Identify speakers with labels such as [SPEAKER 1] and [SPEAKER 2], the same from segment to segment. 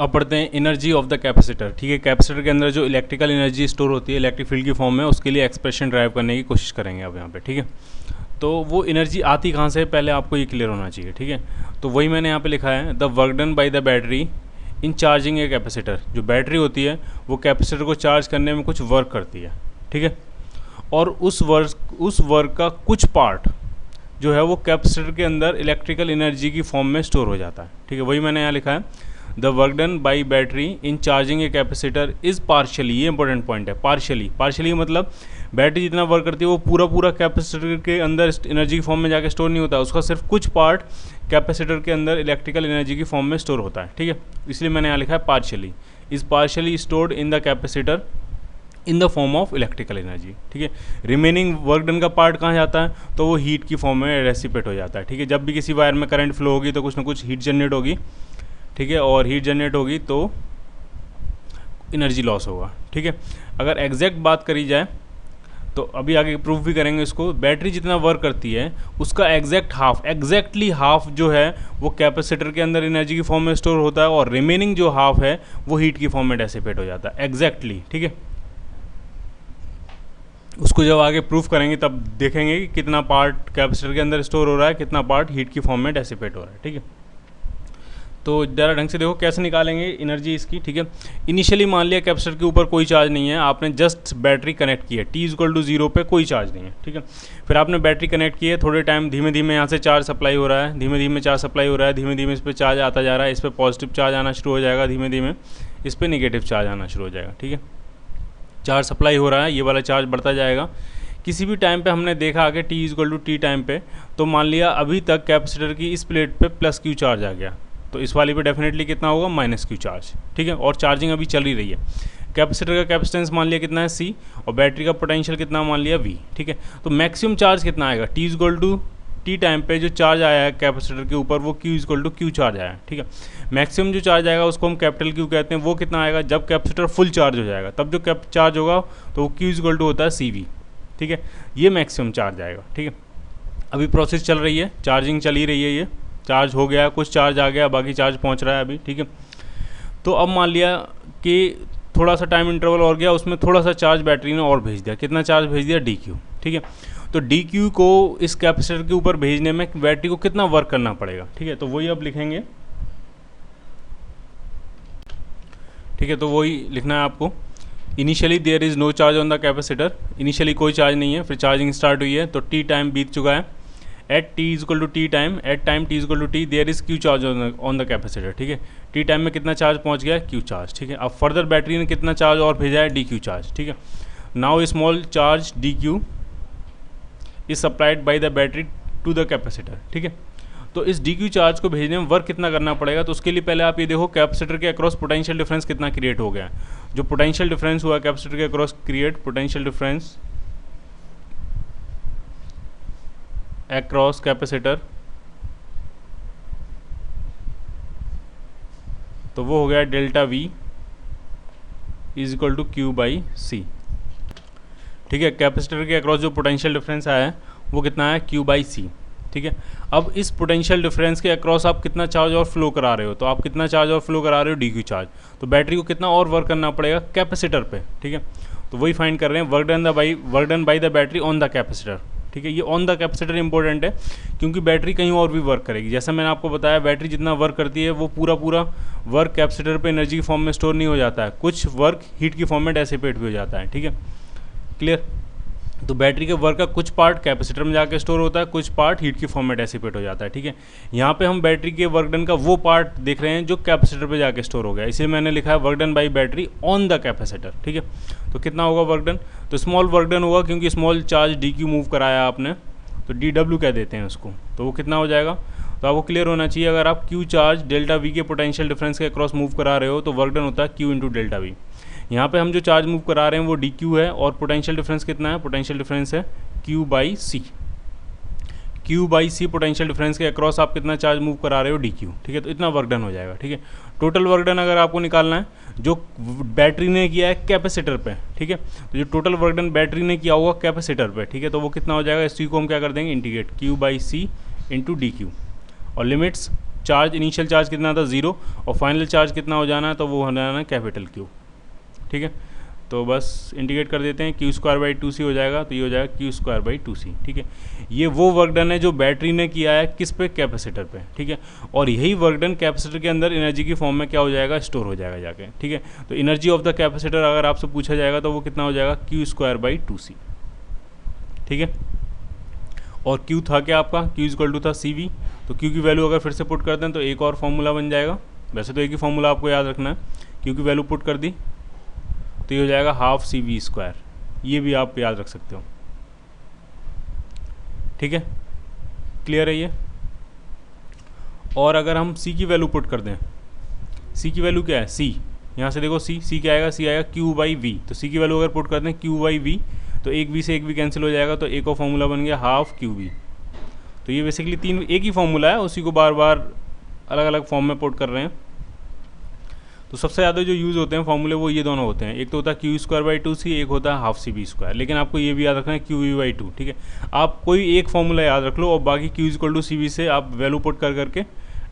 [SPEAKER 1] अब पढ़ते हैं एनर्जी ऑफ द कैपेसिटर। ठीक है, कैपेसिटर के अंदर जो इलेक्ट्रिकल एनर्जी स्टोर होती है इलेक्ट्रिक फील्ड की फॉर्म में, उसके लिए एक्सप्रेशन ड्राइव करने की कोशिश करेंगे अब यहाँ पे। ठीक है, तो वो एनर्जी आती कहाँ से, पहले आपको ये क्लियर होना चाहिए। ठीक है, तो वही मैंने यहाँ पे लिखा है, the work done by the battery in charging a capacitor. जो बैटरी होती है वो कैपेसिटर को चार्ज करने में कुछ वर्क करती है। ठीक है, और उस वर्क का कुछ पार्ट जो है वो कैपेसिटर के अंदर इलेक्ट्रिकल एनर्जी की फॉर्म में स्टोर हो जाता है। ठीक है, वही मैंने यहाँ लिखा है, the work done by battery in charging a capacitor is partially, ये इंपॉर्टेंट पॉइंट है, पार्शियली मतलब बैटरी जितना वर्क करती है वो पूरा कैपेसिटर के अंदर एनर्जी की फॉर्म में जाके स्टोर नहीं होता, उसका सिर्फ कुछ पार्ट कैपेसिटर के अंदर इलेक्ट्रिकल एनर्जी की फॉर्म में स्टोर होता है। ठीक है, इसलिए मैंने यहाँ लिखा है partially, is partially stored in the capacitor in the form of electrical energy. ठीक है, रिमेनिंग वर्क डन का पार्ट कहाँ जाता है, तो वो हीट की फॉर्म में रेसिपेट हो जाता है। ठीक है, जब भी किसी वायर में करंट फ्लो होगी तो कुछ ना कुछ हीट जनरेट होगी। ठीक है, और हीट जनरेट होगी तो एनर्जी लॉस होगा। ठीक है, अगर एग्जैक्ट बात करी जाए तो अभी आगे प्रूफ भी करेंगे इसको, बैटरी जितना वर्क करती है उसका एग्जैक्टली हाफ जो है वो कैपेसिटर के अंदर एनर्जी की फॉर्म में स्टोर होता है, और रिमेनिंग जो हाफ है वो हीट की फॉर्म में डेसिपेट हो जाता है एग्जैक्टली। ठीक है, उसको जब आगे प्रूफ करेंगे तब देखेंगे कि कितना पार्ट कैपेसिटर के अंदर स्टोर हो रहा है, कितना पार्ट हीट की फॉर्म में डेसिपेट हो रहा है। ठीक है, तो ज़रा ढंग से देखो कैसे निकालेंगे एनर्जी इसकी। ठीक है, इनिशियली मान लिया कैपेसिटर के ऊपर कोई चार्ज नहीं है, आपने जस्ट बैटरी कनेक्ट की है, t=0 पे कोई चार्ज नहीं है। ठीक है, फिर आपने बैटरी कनेक्ट की है, थोड़े टाइम धीमे धीमे यहाँ से चार्ज सप्लाई हो रहा है, धीमे धीमे चार्ज सप्लाई हो रहा है, धीमे धीमे इस पर चार्ज आता जा रहा है, इस पर पॉजिटिव चार्ज आना शुरू हो जाएगा, धीमे धीमे इस पर निगेटिव चार्ज आना शुरू हो जाएगा। ठीक है, चार्ज सप्लाई हो रहा है, ये वाला चार्ज बढ़ता जाएगा। किसी भी टाइम पे हमने देखा आगे t=t टाइम पे, तो मान लिया अभी तक कैपेसिटर की इस प्लेट पे +q चार्ज आ गया, तो इस वाली पे डेफिनेटली कितना होगा, -q चार्ज। ठीक है, और चार्जिंग अभी चल ही रही है। कैपेसिटर का कैपेसिटेंस मान लिया कितना है C, और बैटरी का पोटेंशियल कितना मान लिया V। ठीक है, तो मैक्सिमम चार्ज कितना आएगा, t टाइम पे जो चार्ज आया है कैपेसिटर के ऊपर वो q चार्ज आया है। ठीक है, मैक्सिमम जो चार्ज आएगा उसको हम कैपिटल Q कहते हैं, वो कितना आएगा, जब कैपेसिटर फुल चार्ज हो जाएगा तब जो चार्ज होगा तो वो q होता है CV। ठीक है, ये मैक्सिमम चार्ज आएगा। ठीक है, अभी प्रोसेस चल रही है, चार्जिंग चल ही रही है, ये चार्ज हो गया, कुछ चार्ज आ गया, बाकी चार्ज पहुंच रहा है अभी। ठीक है, तो अब मान लिया कि थोड़ा सा टाइम इंटरवल और गया, उसमें थोड़ा सा चार्ज बैटरी ने और भेज दिया, कितना चार्ज भेज दिया, dq। ठीक है, तो dq को इस कैपेसिटर के ऊपर भेजने में बैटरी को कितना वर्क करना पड़ेगा। ठीक है, तो वही अब लिखेंगे। ठीक है, तो वही लिखना है आपको, initially there is no charge on the capacitor, initially कोई चार्ज नहीं है, फिर चार्जिंग स्टार्ट हुई है तो t टाइम बीत चुका है, at t time t there is q charge on the capacitor. ठीक है, t टाइम में कितना चार्ज पहुंच गया, q चार्ज। ठीक है, अब फर्दर बैटरी ने कितना चार्ज और भेजा है, dq चार्ज। ठीक है, now small charge dq is supplied by the battery to the capacitor. ठीक है, तो इस dq चार्ज को भेजने में वर्क कितना करना पड़ेगा, तो उसके लिए पहले आप ये देखो कैपेसिटर के अक्रॉस पोटेंशियल डिफरेंस कितना क्रिएट हो गया है। जो पोटेंशियल डिफरेंस हुआ कैपेसिटर के across create, potential difference across capacitor, तो वो हो गया ΔV = Q/C। ठीक है, कैपेसिटर के अक्रॉस जो पोटेंशियल डिफरेंस आया है वो कितना है, Q/C। ठीक है, अब इस पोटेंशियल डिफरेंस के अक्रॉस आप कितना चार्ज और फ्लो करा रहे हो, तो आप कितना चार्ज और फ्लो करा रहे हो, dq चार्ज, तो बैटरी को कितना और वर्क करना पड़ेगा कैपेसिटर पे। ठीक है, तो वही फाइंड कर रहे हैं, work done by the battery on the capacitor. ठीक है, ये ऑन द कैपेसिटर इंपॉर्टेंट है क्योंकि बैटरी कहीं और भी वर्क करेगी। जैसा मैंने आपको बताया, बैटरी जितना वर्क करती है वो पूरा वर्क कैपेसिटर पे एनर्जी की फॉर्म में स्टोर नहीं हो जाता है, कुछ वर्क हीट की फॉर्म में डेसिपेट भी हो जाता है। ठीक है, क्लियर। तो बैटरी के वर्क का कुछ पार्ट कैपेसिटर में जाके स्टोर होता है, कुछ पार्ट हीट की फॉर्म में डेसिपेट हो जाता है। ठीक है, यहाँ पे हम बैटरी के वर्क डन का वो पार्ट देख रहे हैं जो कैपेसिटर पे जाके स्टोर हो गया, इसलिए मैंने लिखा है work done by battery on the capacitor. ठीक है, तो कितना होगा वर्क डन, तो स्मॉल वर्क डन होगा क्योंकि स्मॉल चार्ज dq मूव कराया आपने, तो dw कह देते हैं उसको, तो वो कितना हो जाएगा, तो आपको क्लियर होना चाहिए, अगर आप q चार्ज ΔV के पोटेंशियल डिफरेंस के अक्रॉस मूव करा रहे हो तो वर्क डन होता है q × ΔV। यहाँ पे हम जो चार्ज मूव करा रहे हैं वो dq है, और पोटेंशियल डिफरेंस कितना है, पोटेंशियल डिफरेंस है Q/C। Q/C पोटेंशियल डिफरेंस के अक्रॉस आप कितना चार्ज मूव करा रहे हो, dq। ठीक है, तो इतना वर्क डन हो जाएगा। ठीक है, टोटल वर्क डन अगर आपको निकालना है जो बैटरी ने किया है कैपेसिटर पे। ठीक है, तो जो टोटल वर्क डन बैटरी ने किया होगा कैपेसिटर पे, ठीक है, तो वो कितना हो जाएगा, इस चीज़ को हम क्या कर देंगे, इंटीग्रेट Q/C × dq, और लिमिट्स चार्ज, इनिशियल चार्ज कितना था 0, और फाइनल चार्ज कितना हो जाना है, तो वो हो जाना है कैपिटल Q। ठीक है, तो बस इंडिकेट कर देते हैं, Q²/2C हो जाएगा, तो ये हो जाएगा Q²/2C। ठीक है, ये वो वर्क डन है जो बैटरी ने किया है किस पे, कैपेसिटर पे। ठीक है, और यही वर्क डन कैपेसिटर के अंदर एनर्जी की फॉर्म में क्या हो जाएगा, स्टोर हो जाएगा जाके। ठीक है, तो एनर्जी ऑफ द कैपेसिटर अगर आपसे पूछा जाएगा तो वो कितना हो जाएगा, Q²/2C। ठीक है, और Q था क्या आपका, Q था CV, तो Q की वैल्यू अगर फिर से पुट कर दें तो एक और फॉर्मूला बन जाएगा। वैसे तो एक ही फॉर्मूला आपको याद रखना है, Q की वैल्यू पुट कर दी तो ये हो जाएगा हाफ CV²। ये भी आप याद रख सकते हो। ठीक है, क्लियर है ये। और अगर हम C की वैल्यू पुट कर दें, C की वैल्यू क्या है, C, यहाँ से देखो C क्या आएगा, C आएगा Q/V। तो C की वैल्यू अगर पुट कर दें Q/V, तो एक V से एक V कैंसिल हो जाएगा, तो एक और फॉर्मूला बन गया हाफ QV। तो ये बेसिकली तीन एक ही फॉर्मूला है, उसी को बार बार अलग अलग फॉर्म में पुट कर रहे हैं। तो सबसे ज़्यादा जो यूज़ होते हैं फॉर्मूले वो ये दोनों होते हैं, एक तो होता है Q²/2C, एक होता है हाफ CV²। लेकिन आपको ये भी याद रखना है QV/2। ठीक है, आप कोई एक फॉर्मूला याद रख लो और बाकी Q=CV से आप वैल्यू पुट कर करके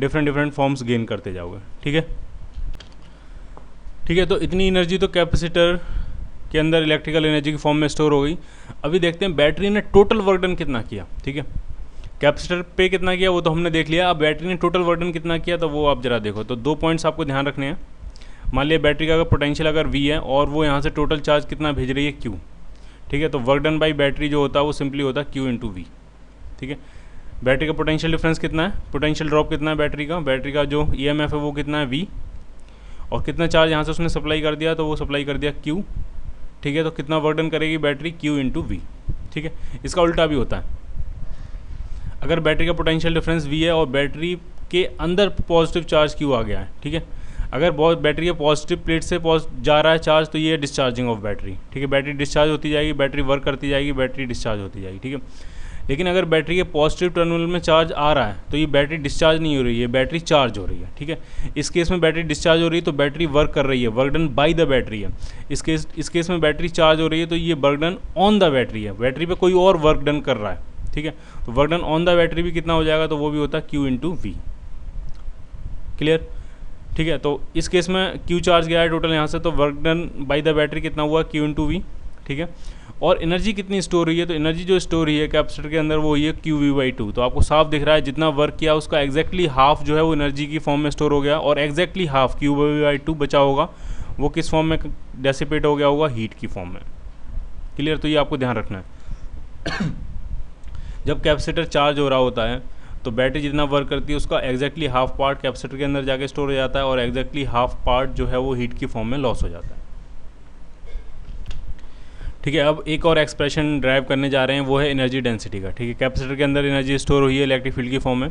[SPEAKER 1] डिफरेंट फॉर्म्स गेन करते जाओगे। ठीक है, ठीक है, तो इतनी एनर्जी तो कैपेसिटर के अंदर इलेक्ट्रिकल एनर्जी की फॉर्म में स्टोर हो गई। अभी देखते हैं बैटरी ने टोटल वर्क डन कितना किया। ठीक है, कैपेसिटर पे कितना किया वो तो हमने देख लिया, अब बैटरी ने टोटल वर्क डन कितना किया तो वो आप जरा देखो। तो 2 पॉइंट्स आपको ध्यान रखने हैं। मान लिया बैटरी का अगर पोटेंशियल अगर V है और वो यहाँ से टोटल चार्ज कितना भेज रही है Q। ठीक है, तो वर्क डन बाई बैटरी जो होता है वो सिंपली होता है Q/V। ठीक है, बैटरी का पोटेंशियल डिफरेंस कितना है, पोटेंशियल ड्रॉप कितना है बैटरी का जो EMF है वो कितना है V, और कितना चार्ज यहाँ से उसने सप्लाई कर दिया तो वो सप्लाई कर दिया Q। ठीक है, तो कितना वर्क डन करेगी बैटरी, Q/V। ठीक है, इसका उल्टा भी होता है। अगर बैटरी का पोटेंशियल डिफरेंस V है और बैटरी के अंदर पॉजिटिव चार्ज Q आ गया है, ठीक है, अगर बहुत बैटरी के पॉजिटिव प्लेट से जा रहा है चार्ज तो ये है डिस्चार्जिंग ऑफ बैटरी। ठीक है, बैटरी डिस्चार्ज होती जाएगी, बैटरी वर्क करती जाएगी, बैटरी डिस्चार्ज होती जाएगी। ठीक है, लेकिन अगर बैटरी के पॉजिटिव टर्मिनल में चार्ज आ रहा है तो ये बैटरी डिस्चार्ज नहीं हो रही है, बैटरी चार्ज हो रही है। ठीक है, इस केस में बैटरी डिस्चार्ज हो रही है तो बैटरी वर्क कर रही है, work done by the battery है। इस केस में बैटरी चार्ज हो रही है तो ये work done on the battery है, बैटरी पे कोई और वर्क डन कर रहा है। ठीक है, तो work done on the battery भी कितना हो जाएगा, तो वो भी होता है Q/V। क्लियर। ठीक है, तो इस केस में Q चार्ज गया है टोटल यहाँ से, तो work done by the battery कितना हुआ, Q/V। ठीक है, और एनर्जी कितनी स्टोर हुई है, तो एनर्जी जो स्टोर हुई है कैपेसिटर के अंदर वो हुई है QV/2। तो आपको साफ दिख रहा है जितना वर्क किया उसका एग्जैक्टली हाफ जो है वो एनर्जी की फॉर्म में स्टोर हो गया, और एग्जैक्टली हाफ QV/2 बचा होगा वो किस फॉर्म में डेसिपेट हो गया होगा, हीट की फॉर्म में। क्लियर, तो ये आपको ध्यान रखना है। जब कैपेसिटर चार्ज हो रहा होता है तो बैटरी जितना वर्क करती है उसका एग्जैक्टली हाफ पार्ट कैपेसिटर के अंदर जाके स्टोर हो जाता है, और एग्जैक्टली हाफ पार्ट जो है वो हीट की फॉर्म में लॉस हो जाता है। ठीक है, अब एक और एक्सप्रेशन ड्राइव करने जा रहे हैं, वो है एनर्जी डेंसिटी का। ठीक है, कैपेसिटर के अंदर एनर्जी स्टोर हुई है इलेक्ट्रिक फील्ड की फॉर्म में,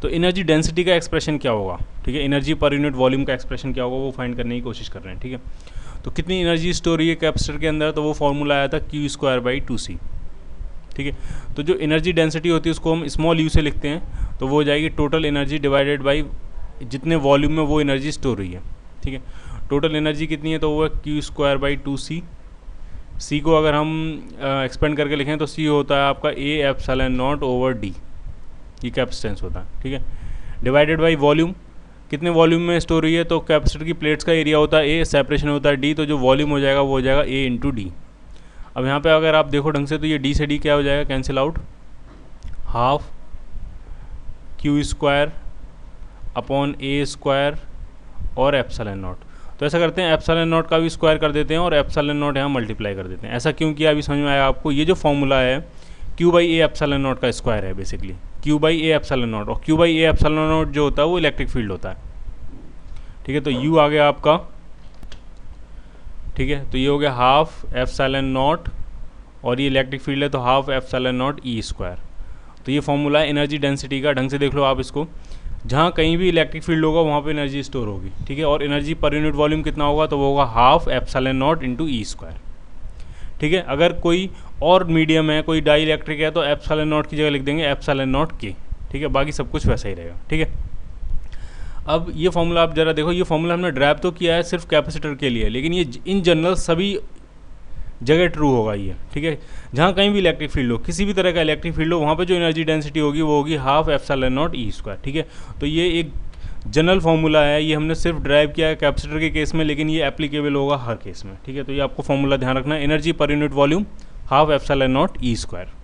[SPEAKER 1] तो एनर्जी डेंसिटी का एक्सप्रेशन क्या होगा। ठीक है, एनर्जी पर यूनिट वॉल्यूम का एक्सप्रेशन क्या होगा वो फाइंड करने की कोशिश कर रहे हैं। ठीक है, तो कितनी एनर्जी स्टोर हुई है कैपेसिटर के अंदर, तो वो फॉर्मूला आया था Q²/2C। ठीक है, तो जो एनर्जी डेंसिटी होती है उसको हम स्मॉल u से लिखते हैं, तो वो हो जाएगी टोटल एनर्जी डिवाइडेड बाई जितने वॉल्यूम में वो एनर्जी स्टोर हुई है। ठीक है, टोटल एनर्जी कितनी है, तो वो है Q²/2C। C को अगर हम एक्सपेंड करके लिखें तो C होता है आपका A/0/D, ये कैपेसिटेंस होता है। ठीक है, डिवाइडेड बाई वॉल्यूम, कितने वॉल्यूम में स्टोर हुई है, तो कैपेसिटर की प्लेट्स का एरिया होता है A, सेपरेशन होता है D, तो जो वॉल्यूम हो जाएगा वो हो जाएगा A/D। अब यहाँ पे अगर आप देखो ढंग से तो ये D से D क्या हो जाएगा, cancel out, half Q² upon A² और ε0। तो ऐसा करते हैं ε0 का भी स्क्वायर कर देते हैं और ε0 यहाँ मल्टीप्लाई कर देते हैं। ऐसा क्यों किया अभी समझ में आया आपको। ये जो फॉर्मूला है Q/A ε0 का स्क्वायर है बेसिकली, Q/A ε0, और Q/A ε0 जो होता है वो इलेक्ट्रिक फील्ड होता है। ठीक है, तो U आ गया आपका। ठीक है, तो ये हो गया हाफ ε0 और ये इलेक्ट्रिक फील्ड है तो हाफ ε0 E²। तो ये फॉर्मूला है एनर्जी डेंसिटी का, ढंग से देख लो आप इसको। जहाँ कहीं भी इलेक्ट्रिक फील्ड होगा वहाँ पे एनर्जी स्टोर होगी। ठीक है, और एनर्जी पर यूनिट वॉल्यूम कितना होगा, तो वो होगा हाफ ε0 इंटू E²। ठीक है, अगर कोई और मीडियम है, कोई डाई इलेक्ट्रिक है, तो ε0 की जगह लिख देंगे ε0K। ठीक है, बाकी सब कुछ वैसा ही रहेगा। ठीक है, अब ये फॉर्मूला आप जरा देखो, ये फॉर्मूला हमने ड्राइव तो किया है सिर्फ कैपेसिटर के लिए, लेकिन ये इन जनरल सभी जगह ट्रू होगा ये, ठीक है। जहाँ कहीं भी इलेक्ट्रिक फील्ड हो, किसी भी तरह का इलेक्ट्रिक फील्ड हो, वहाँ पे जो एनर्जी डेंसिटी होगी वो होगी half epsilon not E square, ठीक है। तो ये एक जनरल फॉर्मूला है, ये हमने सिर्फ ड्राइव किया है कैपेसिटर के केस में, लेकिन ये एप्लीकेबल होगा हर केस में, ठीक है। तो ये आपको फॉर्मूला ध्यान रखना है, energy per unit volume half epsilon not E square.